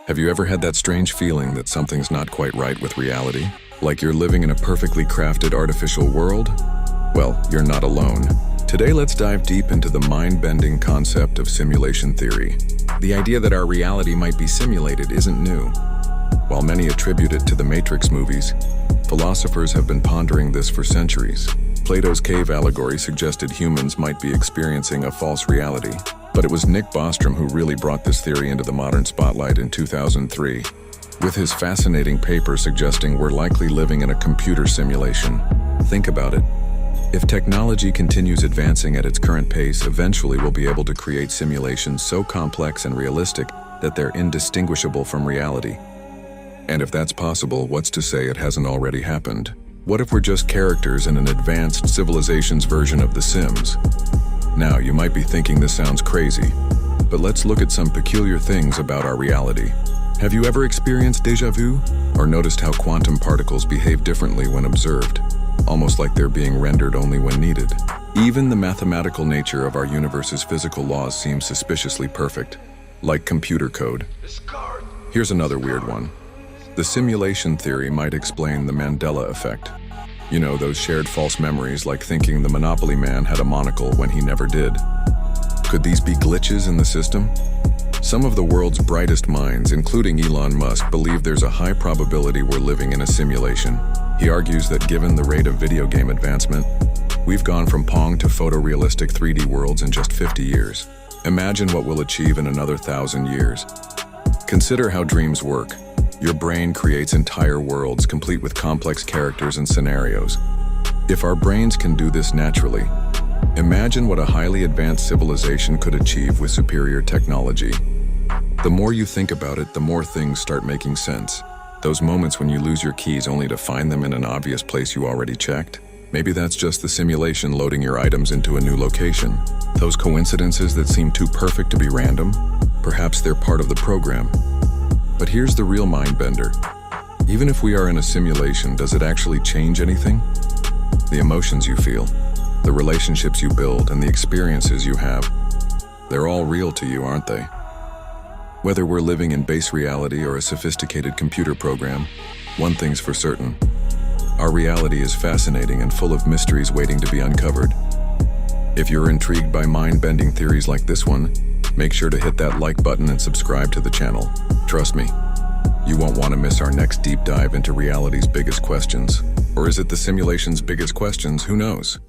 Have you ever had that strange feeling that something's not quite right with reality? Like you're living in a perfectly crafted artificial world? Well, you're not alone. Today, let's dive deep into the mind-bending concept of simulation theory. The idea that our reality might be simulated isn't new. While many attribute it to the Matrix movies, philosophers have been pondering this for centuries. Plato's cave allegory suggested humans might be experiencing a false reality. But it was Nick Bostrom who really brought this theory into the modern spotlight in 2003, with his fascinating paper suggesting we're likely living in a computer simulation. Think about it. If technology continues advancing at its current pace, eventually we'll be able to create simulations so complex and realistic that they're indistinguishable from reality. And if that's possible, what's to say it hasn't already happened? What if we're just characters in an advanced civilization's version of The Sims? Now, you might be thinking this sounds crazy, but let's look at some peculiar things about our reality. Have you ever experienced déjà vu? Or noticed how quantum particles behave differently when observed, almost like they're being rendered only when needed? Even the mathematical nature of our universe's physical laws seems suspiciously perfect, like computer code. Here's another weird one. The simulation theory might explain the Mandela effect. You know, those shared false memories, like thinking the Monopoly man had a monocle when he never did. Could these be glitches in the system? Some of the world's brightest minds, including Elon Musk, believe there's a high probability we're living in a simulation. He argues that given the rate of video game advancement, we've gone from Pong to photorealistic 3D worlds in just 50 years. Imagine what we'll achieve in another 1,000 years. Consider how dreams work. Your brain creates entire worlds, complete with complex characters and scenarios. If our brains can do this naturally, imagine what a highly advanced civilization could achieve with superior technology. The more you think about it, the more things start making sense. Those moments when you lose your keys only to find them in an obvious place you already checked. Maybe that's just the simulation loading your items into a new location. Those coincidences that seem too perfect to be random, perhaps they're part of the program. But here's the real mind bender. Even if we are in a simulation, does it actually change anything? The emotions you feel, the relationships you build, and the experiences you have, they're all real to you, aren't they? Whether we're living in base reality or a sophisticated computer program, one thing's for certain. Our reality is fascinating and full of mysteries waiting to be uncovered. If you're intrigued by mind-bending theories like this one, make sure to hit that like button and subscribe to the channel. Trust me, you won't want to miss our next deep dive into reality's biggest questions. Or is it the simulation's biggest questions? Who knows?